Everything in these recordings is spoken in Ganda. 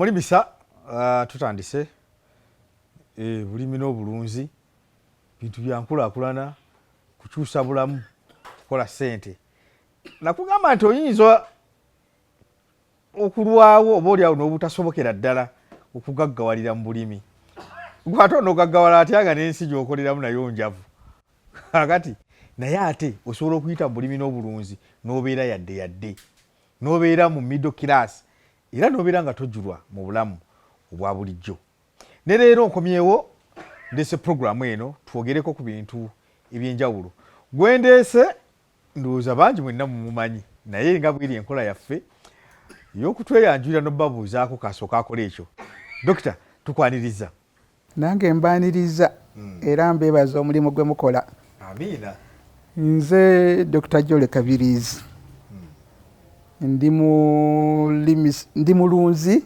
Muri misa tutandise bulimi n'obulunzi bintu byankulaakulana kukyusa bulamu kukola ssente. Nakugamba nti oyinza okulwawo oba oli awo n'obutasobokera ddala okugaggawalira mu bulimi. Gwate onogaggawala atyaga n'ensi gy'okoleramu nayo njavu. Kakati naye ate osobola okuyita mu bulimi n'obulunzi n'obeera yadde n'obeera mu middle class era n'obeera nga tojjulwa mu bulamu obwa bulijjo. Ne leero nkomyewo ndeese programu eno twogereko ku bintu eby'enjawulo. Gwe ndeese ndowooza bangi mwenna mumumanyi naye nga bw'eri enkola yaffe ey'okutweyanjulira n'obabuuzaako kasooka akola ekyo. Dokita tukwaniriza. Nange mbaaniriza era mbeebaza omulimu gwe mukola. Amiina. Nze Dr. Jole Kabirizi. Ndi mulunzi,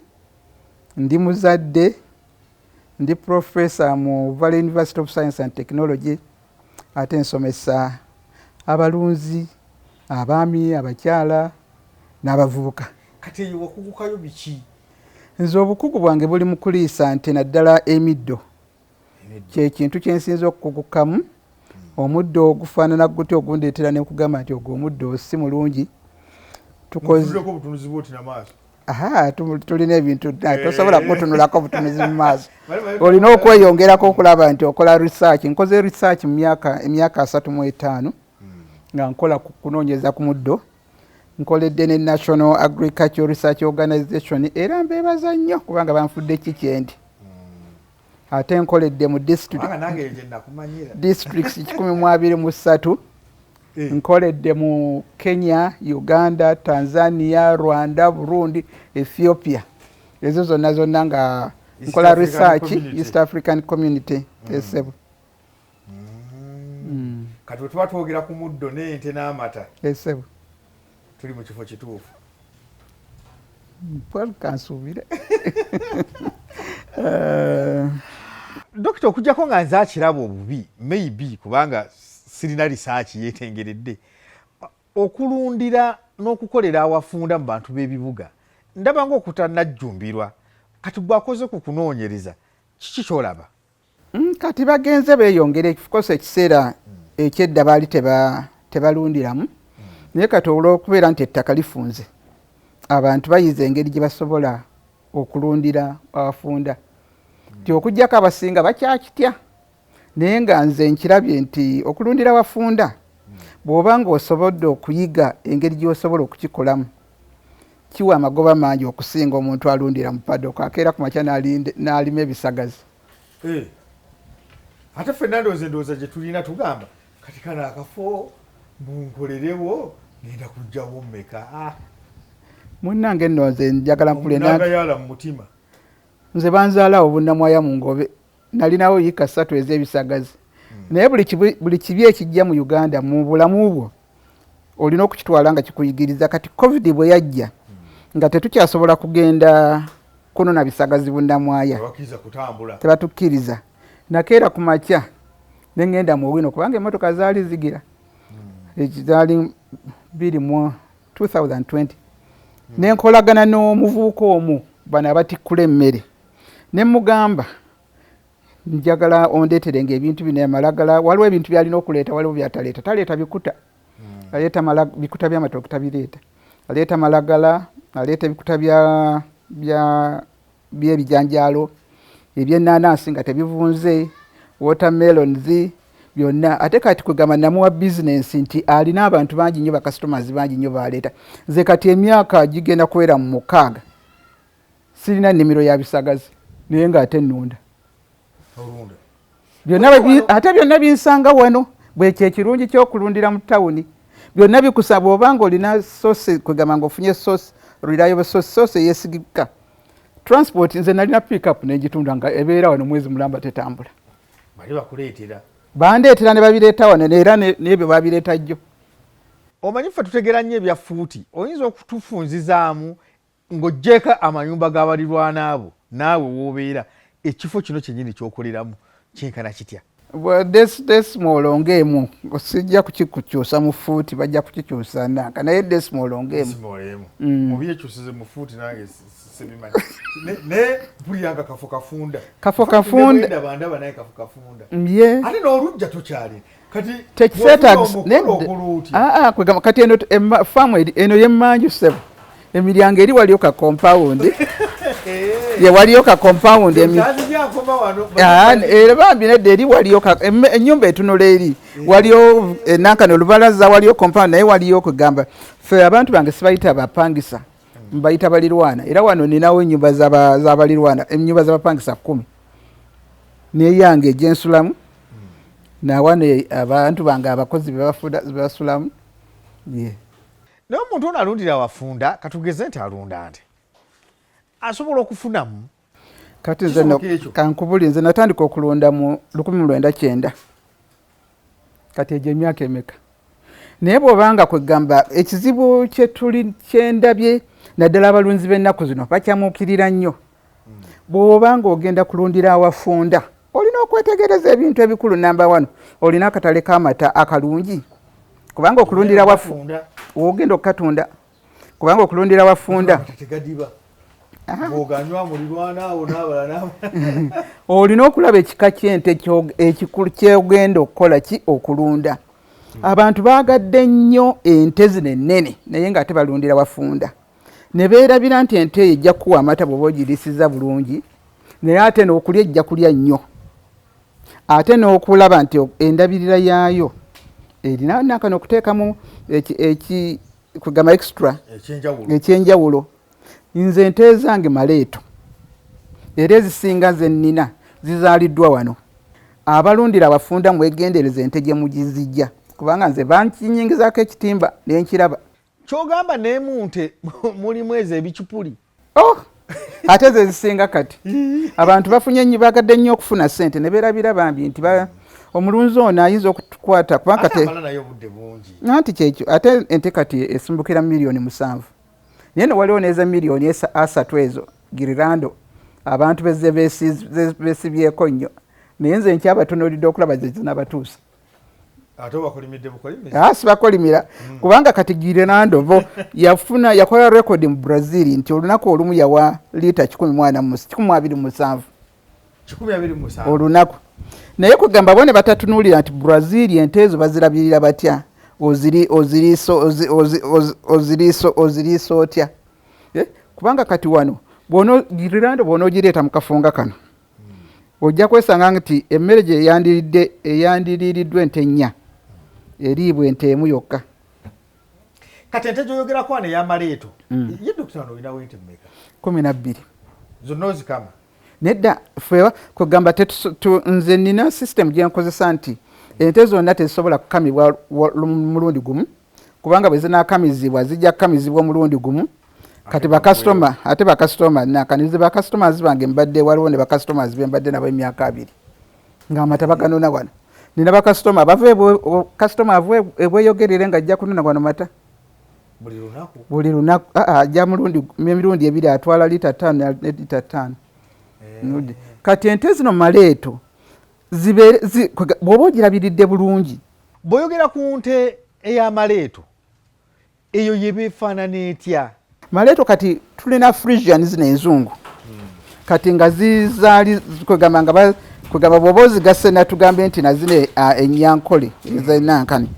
ndi muzadde, ndi professor mu Valley University of Science and Technology, ate nsomesa abalunzi, abaami, abakyala n'abavubuka. Kati wakugukayo biki? Nze obukugu bwange buli mu kuliisa nte naddala emiddo. Kye kintu kye nsinza okukugukamu. Omuddo ogufaanana gutya ogundeetera ne nkugamba nti ogwo omuddo si mulungi. Tulina ebintu tosobola kutunulako butunuzi mu maaso. Olina okweyongerako okulaba nti okola research. Nkoze research mu emyaka 35 nga nkola kunoonyeza ku muddo. Nkoledde ne National Agricultural Research Organization era mbeebaza nnyo kubanga banfudde kikyendi. Ate nkoledde mu districts 123. Nkoledde mu Kenya, Uganda, Tanzania, Rwanda, Burundi, Ethiopia. Ezo zonna nga nkola research East African Community. Kati tuba twogera ku muddo n'ente n'amata. Tuli mu kifo kituufu. Kansuubire. Dokita okujjako nga nze akiraba obubi maybe kubanga sirina risaaki yeetengeredde okulundira n'okukolera awafunda mu bantu b'ebibuga ndaba ng'okutannajjumbirwa. Kati gwakoze ku kunoonyereza kiki ky'olaba? Kati bagenze beeyongera ekikoso ekiseera ekyedda baali tebalundiramu naye kati olw'okubeera nti ettaka lifunze abantu bayize engeri gye basobola okulundira awafunda nti okuggyako abasinga bakyakitya. Naye nga nze nkirabye nti okulundira wafunda bw'oba ng'osobodde okuyiga engeri gy'osobola okukikolamu kiwa amagoba mangi okusinga omuntu alundira mu paddock akeera ku makya n'alima ebisagazi. Ate ffenna ndowooza gye tulina tugamba kati kano akafo munkolerewo ngenda kujjawo mmeka. Munnange nno nze njagala nkulenda mu mutima. Nze banzaalawo bunnamwaya mu ngobe. Nalinawo yika 3 ez'ebisagazi. Naye buli kibi ekijja mu Uganda mu bulamu bwo olina okukitwala nga kikuyigiriza. Kati COVID bwe yajja nga tetukyasobola kugenda kunona bisagazi bunnamwaya. Tebatukkiriza. Nakeera ku makya ne ngenda mu Owino kubanga emmotoka zaali zigira. Zaali 2020. Ne nkolagana n'omuvubuka omu bano abatikkula emmere. Ne mugamba njagala ondeetere ng'ebintu bino amalagala waliwo ebintu byalina okuleeta waliwo byataleeta. Taleeta bikuta. Aleeta bikuta by'amatooke tabireeta. Aleeta malagala, aleeta ebikuta by'ebijanjaalo, eby'ennaanansi nga tebivunze, watermelons byonna. Ate kati kugamba namuwa bizinensi nti alina abantu bangi nnyo bakasitomazi bangi nnyo baleeta. Nze kati emyaka gigenda kuwera mu 6 sirina nnimiro ya bisagazi naye ng'ate nnunda. Ate byonna binsanga wano bwekyo ekirungi ky'okulundira mu tawuni. Byonna bikusaba obanga olina sosi kugamba ng'ofunye sosi reliable sosi eyesigika. Transport nze nalina pick up n'egitunda nga ebeera wano mwezi mulamba tetambula. Bali bakuleetera. Bandeetera ne babireeta wano era n'ebyo babireeta jjo. Omanyi ffe tutegera nnyo ebya fuuti. Oyinza okutufunzizaamu ng'oggyeko amayumba g'abalirwana abo naawe w'obeera ekifo kino kyennyini ky'okoleramu kyenkana kitya? Decimal ongeemu sijja kukikukyusa mu fuuti bajja kukikyusa nanka naye decimal ongeemu mubi ekyusize mu fuuti nange sibimanyi ne mpuliranga kafo kafunda bandaba naye kafo kafunda ate n'olujja tokyali kati kati eno faamu eno yemmanju ssebo emiryango eri waliyo ka compound ye waliyo ka compound era bambi nedda eri waliyo ennyumba etunula eri waliyo nankano olubalaza waliyo compound naye waliyo kugamba fe abantu bange sibayita bapangisa mbayita balirwana era wano ninawo ennyumba zabalirwana ennyumba z'abapangisa 10 neyange egyensulamu nawana abantu bange abakozi bebasulamu naye omuntu ono alundira wafunda katugeze nti alunda nti asobola okufunamu kati nze kankubuli nze natandika okulunda mu 1990 kati egyo emyaka emeka naye bw'obanga kwegamba ekizibu kyendabye naddala abalunzi b'ennaku zino bakyamuukirira nnyo bw'obanga ogenda kulundira awafunda olina okwetegereza ebintu ebikulu namba 1 olina akatale k'amata akalungi kubanga okulundira wafunda ogenda okukatunda kubanga okulundira wafunda olina okulaba ekika ky'ente ekikulu kyogenda okukola ki okulunda abantu baagadde nnyo ente zino ennene naye nga ate balundira wafunda ne beerabira nti ente eyo ejja kuwa amata bw'oba ogiriisiza bulungi naye ate n'okulya ejja kulya nnyo ate n'okulaba nti endabirira yaayo erina nakano okuteekamu kugamba extra ekyenjawulo nze ente zange maleeto era ezisinga zennina zizaaliddwa wano abalundira abafunda mwegendereza ente gye mugizijja kubanga nze bankinyingizaako ekitimba nenkiraba kyogamba nemunte mulimu ezo ebicupuli ate ze zisinga kati abantu bafunye nnyo bagadde nnyo okufuna ssente ne beerabira bambi nti omulunzi ono ayinza okutukwata kubanga nanti kyekyo ate ente kati esimbukira miliyoni 7 naye waliwo neza miliyoni 3 ezo girirando abantu besibyeko nnyo naye nze nkyabatunuulidde okulaba zezinabatuusa sibakolimira kubanga kati girirando yakola rekodi mu Brazil nti olunaku olumu yawa liita 127 olunaku naye kugamba bone batatunuulira nti Brazil ente ezo bazirabirira batya oziriisa otya kubanga kati wano girirando bw'onoogireeta mu kafunga kano ojja kwesanga nti emmere gye eyandiriiriddwa ente 4 eriibwa ente emu yokka kati ente gyoyogerako wano ey'amaleeto ye dokita wano olinawo ente mmeka 12 zonna ozikama nedda fewa kugamba nze nina system gyenkozesa nti ente zonna tezisobola kukamibwa mulundi gumu kubanga bwe zinaakamizibwa zijja kukamizibwa omulundi gumu kati bakasitoma nakanize bakasitomas bange mbadde waliwo ne bakasitomas bembadde nabo emyaka 2 ng'amata baganona wano nina bakasitoma kasitoma ave ebweyogerere nga ajja kunona wano mata buli lunaku ajja emirundi 2 atwala lita 5 ne lita 5 kati ente zino maleeto bw'oba ogirabiridde bulungi bw'oyogera ku nte ey'amaleeto eyo yebeefaanana etya maleeto kati tulina Frisian zino enzungu kati nga zizaali kwegamba bw'oba ozigase natugambe nti nazino ennyankole ezenankani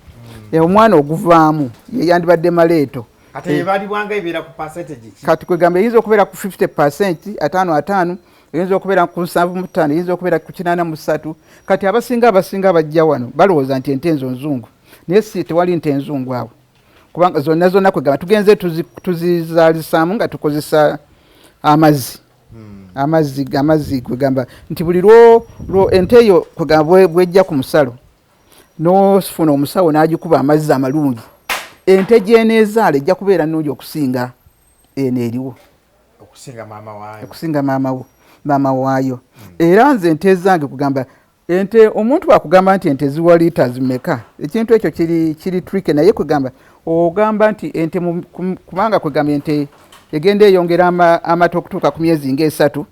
omwana oguvaamu yeyandibadde maleeto kati kwegamba eyinza okubeera ku 50% 5 eyinza okubeera ku 75 eyinza okubeera ku 83 kati abasinga bajja wano balowooza nti ente enzo nzungu naye si tewali nte enzungu awo kubanga zonna kwegamba tugenze tuzizaalisaamu nga tukozesa amazzi kwegamba nti buli lwo ente eyo kwegamba bwejja ku musalo n'ofuna omusawo n'agikuba amazzi amalungi ente gyeneezaala ejja kubeera nnungi okusinga eno eriwo okusinga maama waayo era nze ente zange kugamba ente omuntu wakugamba nti ente ziwa liita zimeka ekintu ekyo kiri tricky naye kugamba ogamba nti ente kubanga kwegamba ente egenda eyongera amata okutuuka ku myezi nga 3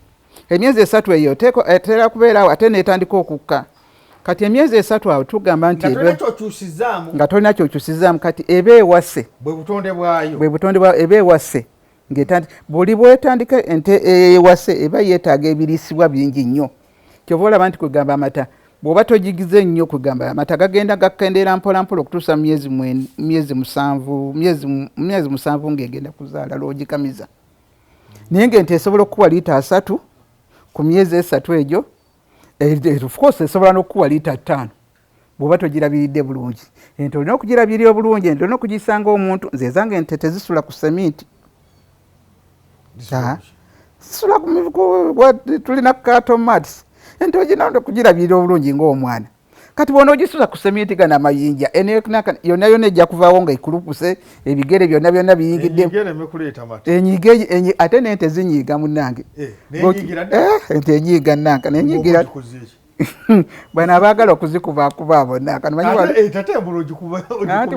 emyezi 3 eyo etera kubeerawo ate neetandika okukka kati emyezi 3 awo tugamba nti nga tolina kyokyusizaamu kati eba ewase bwe butonde bwayo eba ewase buli bwetandika ente ewase eba yeetaaga ebirisibwa bingi nnyo kyova olaba nti kwegamba amata bw'oba togigize nnyo kwegamba amata gagenda gakendeera mpolampola okutuusa myezi 7 ng'egenda kuzaala lw'ogikamiza naye ng'ente esobola okukuwa liita 3 ku myezi 3 egyo of course esobola n'okukuwa liita 5 bw'oba togirabiridde bulungi ente olina okugirabirira obulungi ente olina okugisanga omuntu nze ezange ente tezisula ku seminti zisula tulina katomats ente ogina okugirabirira obulungi ng'omwana kati bwona ogisula ku seminti gana amayinja yonna yonna ejja kuvaawo nga ekulukuse ebigere byonna byonna biyingidde ate n'ente zinyiiga munnange ente enyiiga nnanka nenyigira bwana abaagala okuzikubakuba bonna anti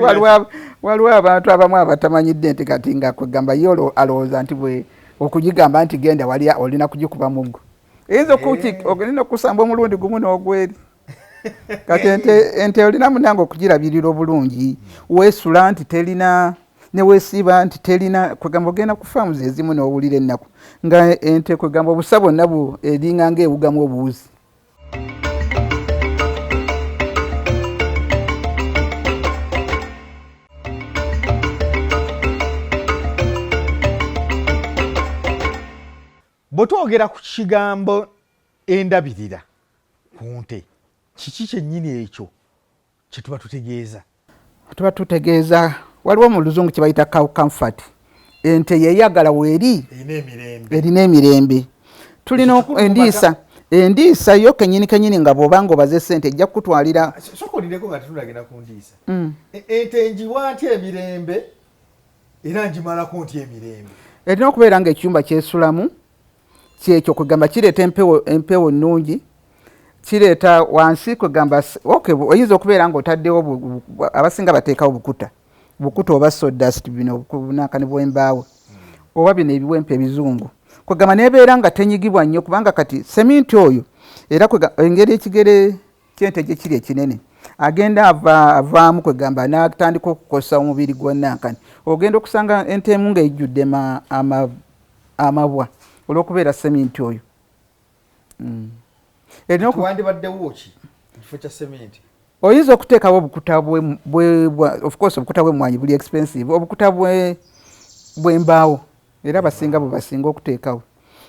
waliwo abantu abamu abatamanyidde nti kati nga kwegamba yo alowooza nti bwe okugigamba nti genda wali olina kugikuba muggo eyinza ogenda okusamba omulundi gumu n'ogweri kati ente olina munange okugirabirira obulungi weesula nti terina neweesiiba nti terina kwegamba ogenda ku faamuzi ezimu n'owulira ennaku nga ente kwegamba obusa bwonna eringa ng'ewugamu obuwuzi bwe twogera ku kigambo endabirira ku nte kiki kyennyini ekyo kye tuba tutegeeza waliwo mu luzungu kye bayita cow comfort ente yeeyagala weeri erina emirembe tulina endiisa yo kenyini nga bw'obanga obaze ssente ejja kukutwalira sokolireko nga tetulagenda ku ndiisa ente njiwa ntya emirembe era njimalako ntya emirembe erina okubeera nga ekyumba kyesulamu kyekyo kwegamba kireeta empewo nnungi kireeta wansi kwegamba oyinza okubeera nga otaddewo abasinga bateekawo bukuta oba sodust bino bunankani bw'embaawo oba bino ebiwempe ebizungu kwegamba nebeera nga tenyigibwa nnyo kubanga kati seminti oyo era engeri ekigere kyente gye kiri ekinene agenda avaamu kwegamba n'atandika okukosa omubiri gwannankani ogenda okusanga ente emu ng'ejjudde amabwa olw'okubeera seminti oyo wandibaddewo ki ekifo kya seminti oyinza okuteekawo obukuta of course obukuta bw'emmwanyi buli expensive obukuta bw'embaawo era basinga bwe basinga okuteekawo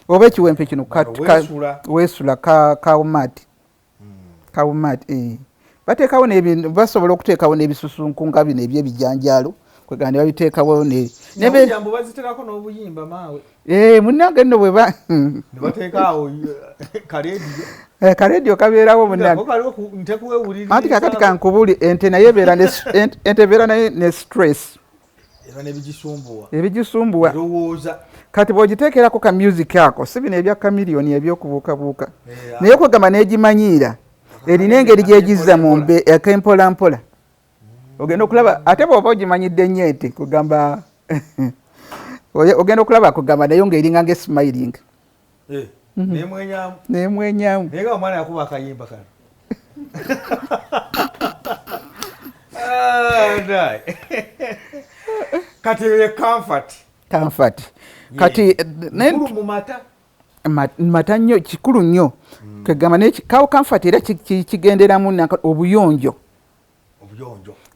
oba ekiwempe kino weesula kawumati bateekawo basobola okuteekawo n'ebisusunku nga bino ebyebijanjaalo kwegandi babiteekawo baziterako n'obuyimba maawe munnange nno bweba nebateekaawo kaleediyo kabeerawo munnange anti kakati kankubuli ente naye ebeera naye ne stress ebigisumbuwa kati bw'ogiteekerako ka music ako si bino ebya kamiliyoni ebyokubuukabuuka naye kwegamba n'egimanyiira erina engeri gyegizza mu ekempolampola ogenda okulaba ate bw'oba ogimanyidde nnyo ente kugamba ogenda okulaba kugamba nayo ng'eringa ng'esmiling nemwenyamu naye nga omwana yakuba akayimba kano kati ye comfort kati mata nnyo kikulu nnyo kegamba kawo comfort era kigenderamu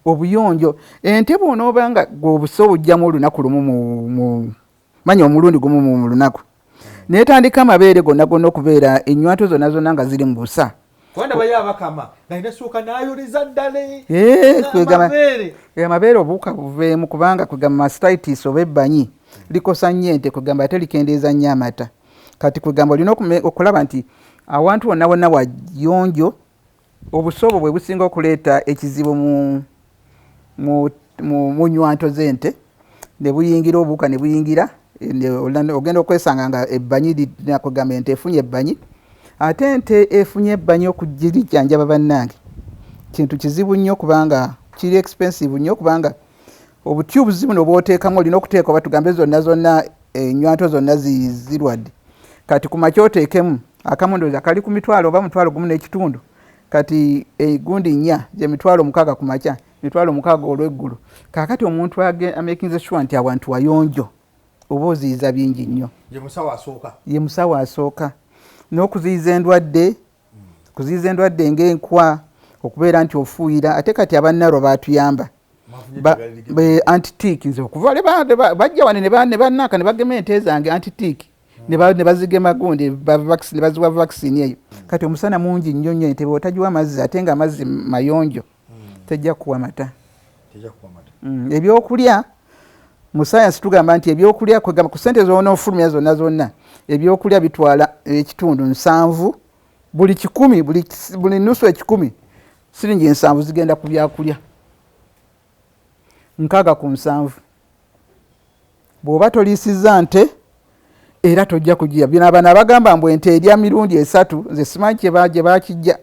obuyonjo ente bw'onooba nga gweobusa obujjamu olunaku lumu manya omulundi gumu mu lunaku neetandika amabeere gonna okubeera ennywanto zonna nga ziri mu busa amabeere obuuka buveemu kubanga kwegamba mastitis oba ebbanyi likosa nnyo ente kwegamba ate likendeeza nnyo amata kati kwegamba olina okulaba nti awantu wonna wonna wayonjo obusa obwo bwe businga okuleeta ekizibu mu nnywanto z'ente ne buyingira obuuka ne buyingira ogenda okwesanga nga ebbanyi nakugamba ente efunye ebbanyi ate ente efunye ebbanyi okugirijjanjaba bannange kintu kizibu nnyo kubanga kiri expensive nnyo kubanga obuti obuzibu nobwoteekamu olina okuteeka oba tugambe zonna ennywanto zonna zirwadde kati ku makya oteekemu akamu ndowooza kali ku mitwalo oba mutwalo gumu n'ekitundu kati gundi 4 je 6,000 ku makya 6,000 olw'eggulu. Kaakati omuntu amakinze sure nti abantu wayonjo oba oziyiza bingi nnyo. Ye musawo asooka n'okuziyiza endwadde ng'enkwa okubeera nti ofuuyira ate kati abannaro baatuyamba antitik nze okuva bajja wane ne bannaaka ne bagema ente zange antitik ne bazigema gundi ne baziwa vaccine eyo. Kati omusana mungi nnyo nnyo ente bw'otagiwa amazzi ate nga amazzi mayonjo tejja kuwa mata. Ebyokulya mu science tugamba nti ebyokulya kwegamba ku ssente z'onoofulumya zonna ebyokulya bitwala ekitundu 7 buli 10 buli nusu 10 siringi 7 zigenda ku byakulya 6 bw'oba toliisizza nte era tojja kugiya. Bino abana abagamba mbu ente erya mirundi 3 nze simanyi gye baakijja.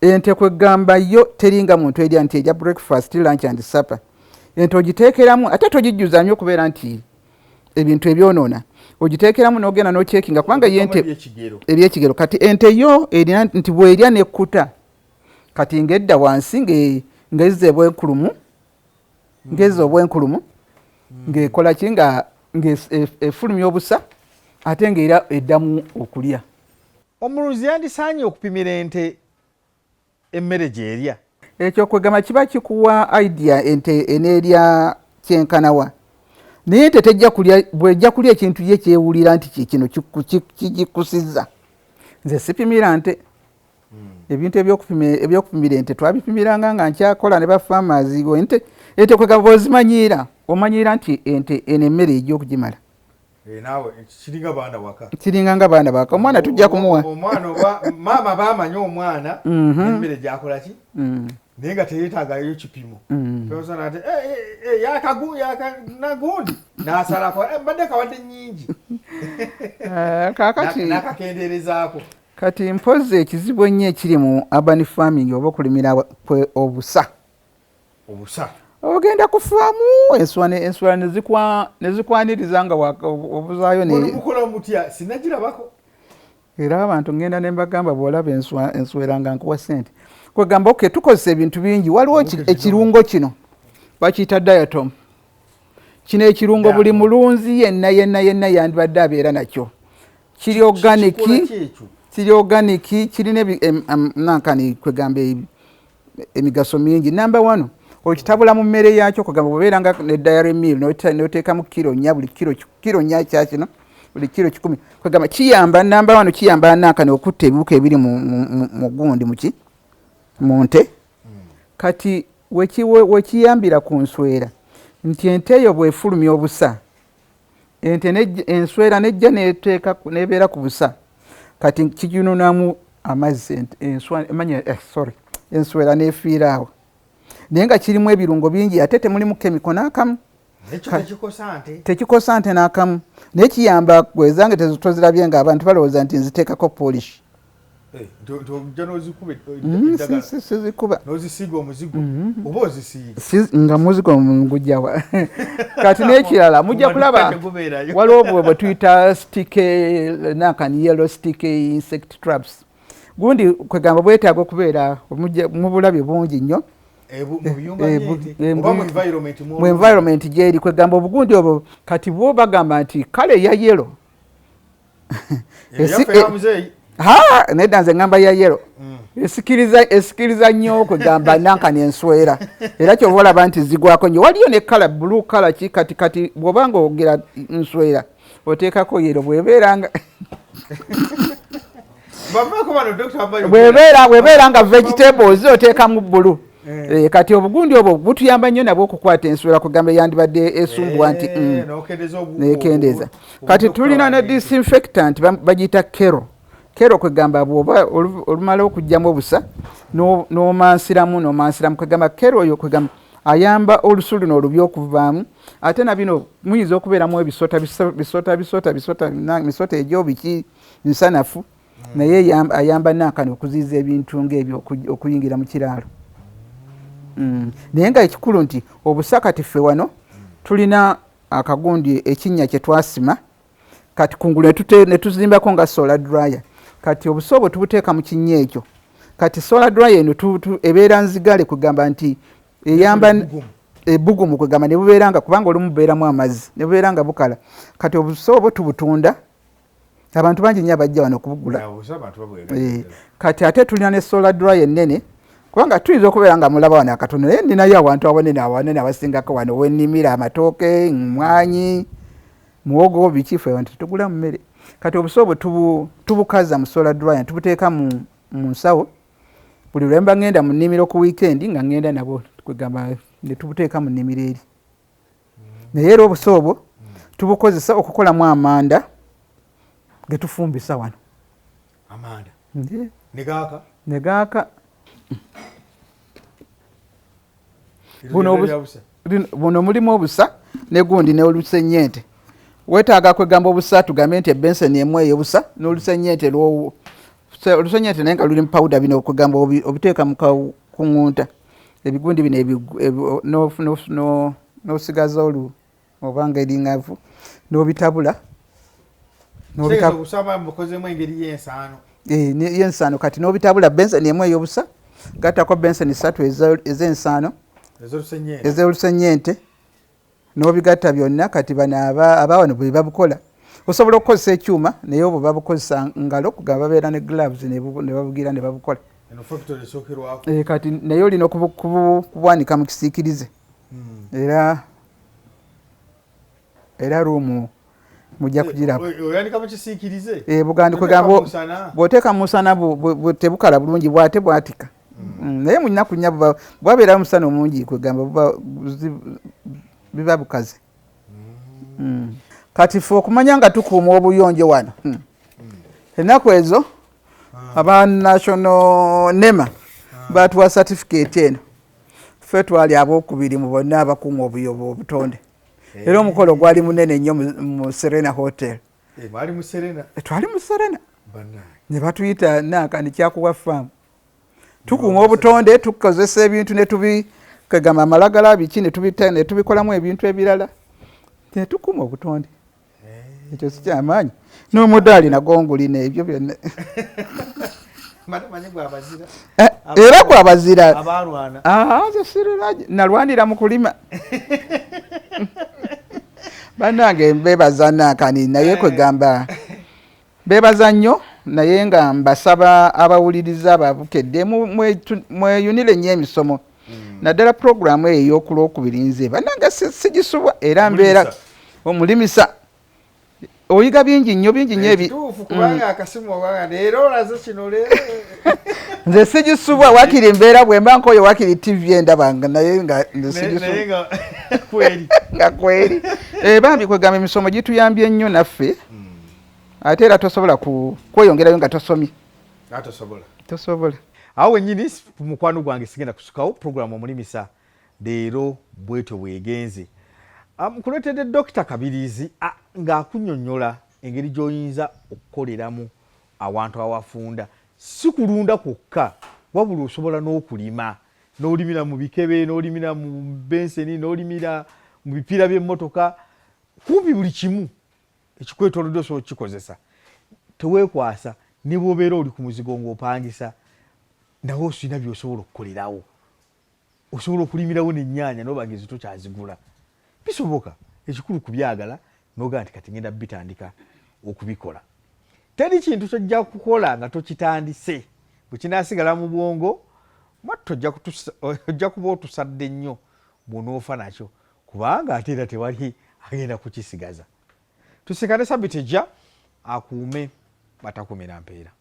Ente kwegamba yo teringa muntu erya nti erya breakfast lunch and supper. Ente ogiteekeramu ate togijjuza nnyo okubeera nti ebintu ebyonoona ogiteekeramu n'ogenda n'okyekinga kubanga yente ebyekigero. Kati ente yo erina nti bw'erya nekkuta kati ng'edda wansi ng'ezza obwenkulumu ng'ekola ki ng'efulumya obusa ate ng'era eddamu okulya. Omulunzi yandisaanye okupimira ente emmere gy'erya. Ekyo kwegamba kiba kikuwa idea ente eneerya kyenkanawa. Naye ente tejja kulya bw'ejja kulya ekintu ye kyewulira nti kino kigikusizza. Nze sipimira nte. Ebintu ebyokupimira ente twabipimiranga nga nkyakola ne bafamers ente kwegamba bw'ozimanyiira omanyira nti ente eno emmere ejja okugimala. Naawe kiringa baana waka. Kiringa nga baana baka. Omwana tujja kumuwa. Omwana oba maama baamanya omwana emmere gyakola ki? Naye nga teyeetaagayo kipimo. Pesona ati yakanagundi n'asalako mbadde kawadde nnyingi. Kaakati n'akakendeerezaako. Kati mpozi ekizibu ennyo ekiri mu urban farming oba okulimira obusa. Ogenda kufaamu enswera nezikwaniriza nga obuzaayo mukola mutya sinagirabako. Era abantu ngenda ne mbagamba bw'olaba enswera nga nkuwa ssente. Kwegamba oke tukozesa ebintu bingi waliwo ekirungo kino bakiyita diatom. Kino ekirungo buli mulunzi yenna yandibadde abeera nakyo. Kiri organic kirina nankani kwegamba emigaso mingi. Number 1 okitabula mu mmere yakyo kwegamba obeera nga ne dairy meal n'oteekamu kilo 4 buli kilo 4 kya kino buli kilo 10 kwegamba kiyamba. Number 1 kiyamba nankani okutta ebiwuka ebiri mu gundi mu nte. Kati wekiyambira ku nswera nti ente eyo bw'efulumya obusa enswera nejja nebeera ku busa kati kiginunamu amazzi enswera nefiira awo. Naye nga kirimu ebirungo bingi ate temulimu kemiko n'akamu. Tekikosa nte n'akamu. Naye kiyamba gwezange tozirabye nga abantu balowooza nti nziteekako polish. Sizikuba nga muzigo ngujjawa. Kati n'ekirala mujja kulaba waliwo bwe tuyita nankani yellow sticky insect traps. Gundi kwegamba bwetaaga okubeera mu bulabe bungi nnyo mu environment gyeri kwegamba obugundi obwo kati bwo bagamba nti kale ya yellow nedda nze ngamba ya yellow esikiriza nnyo kwegamba nankani enswera era kyova olaba nti zigwako nnyo. Waliyo ne kala blue kala ki kati bw'obanga ogera nswera oteekako yellow bwebeeranga bwebeera nga vegetables oteekamu bulu. Kati obugundi obwo butuyamba nnyo nabwo okukwata enswera kugamba yandibadde esumbwa nti nekendeeza. Kati tulina ne disinfectant bagiyita kero kwegamba bw'oba olumala okugyamu obusa n'omansiramu kwegamba kero oyo kwegamba ayamba olusu luno olubi okuvaamu. Ate na bino muyinza okubeeramu emisota egyo biki nsanafu naye ayamba nankani okuziiza ebintu ng'ebyo okuyingira mu kiraalo. Naye nga ekikulu nti obusa kati ffe wano tulina akagundi ekinnya kye twasima kati kungulu ne tuzimbako nga solar dryer. Kati obusa obwo tubuteeka mu kinnya ekyo kati solar dryer eno ebeera nzigale kugamba nti eyamba ebugumu kwegamba ne bubeera nga kubanga olumu bubeeramu amazzi ne bubeera nga bukala kati obuso tubutunda abantu bangi nnyo abajja wano okubugula kati ate tulina ne solar dryer ennene kubanga tuyinza okubeera nga mulaba wano akatono naye ninayo abantu awanene abasingako wano wennimira amatooke mwanyi muwogo bikifu abantu tetugula mu mmere kati obuso obwo tubukaza mu solar dryer tubuteeka mu nsawo buli lwemba ngenda mu nnimiro ku weekend nga ngenda nabo kwegamba ne tubuteeka mu nnimiro eri naye era obuso obwo tubukozesa okukolamu amanda ge tufumbisa wano amanda negaaka buno mulimu obusa negundi n'olusenyente wetaaga kwegamba obusa tugambe nti ebenseni emu eyobusa n'olusenyente olusenyente naye nga lulimu pawuda bino okugamba obiteeka kuŋŋunta ebigundi bino n'osigaza obanga eringavu n'obitabula yensaano kati n'obitabula benseni emu eyobusa gattako benseni 3 ez'ensaano ez'olusenyente n'obigatta byonna kati bano abawano bwe babukola osobola okukozesa ekyuma naye obwo babukozesa ngalo kugamba babeera ne gloves ne babugira ne babukola kati naye olina okubwanika mu kisiikirize era ruumu mujja kugiraba bugandi kwegamba bw'oteeka mu musana tebukala bulungi bwate bwatika naye mu nnaku nnya bwabeera musana omungi kwegamba biba bukaze kati fe okumanya nga tukuuma obuyonjo wano ennaku ezo aba national nema batuwa certificate eno fe twali abokubiri mu bonna abakuuma obutonde era omukolo gwali munene nnyo mu Serena Hotel twali mu Serena ne batuyita nakandi kyakuwa faamu tukuuma obutonde tukozesa ebintu ne tubikegama amalagala biki ne tubikolamu ebintu ebirala ne tukuuma obutonde ekyo si kyamaanyi n'omudaali nagwo ngulina ebyo byonna era gwabazira nalwanira mu kulima bannange mbebaza nakani naye kwegamba bebaza nnyo naye nga mbasaba abawuliriza ababukedde mweyunire nnyo emisomo naddala puroguramu eyo ey'okulwokubiri nze bannange sigisubwa era mbeera omulimisa oyiga bingi nnyo nze sigisubwa wakiri mbeera bwemba nkoyo wakiri tv endabanga naye nga nga kweri bambi kwegamba emisomo gituyambye nnyo naffe ate era tosobola kweyongerayo nga tosomye tosobola awo wennyini mukwano gwange sigenda kusukawo puroguramu omulimisa leero bwetyo bwegenze kuletedde Dr. Kabirizi ng'akunnyonnyola engeri gy'oyinza okukoleramu awantu awafunda si kulunda kwokka wabula osobola n'okulima n'olimira mu bikebe n'olimira mu benseni n'olimira mu bipiira by'emmotoka kumpi buli kimu ekikwetoolodde osobola okukikozesa teweekwasa ne bw'obeera oli ku muzigo ng'opangisa nawe osina by'osobola okukolerawo osobola okulimirawo n'ennyaanya n'oba ngezi tokyazigula bisoboka ekikulu kubyagala noga nti kati ngenda bitandika okubikola teri kintu kyojja kukola nga tokitandise bwe kinaasigala mu bwongo ojja kuba otusadde nnyo bw'onoofa nakyo kubanga ate era tewali agenda kukisigaza tusikane sabiti ejja akuume batakumira mpeera.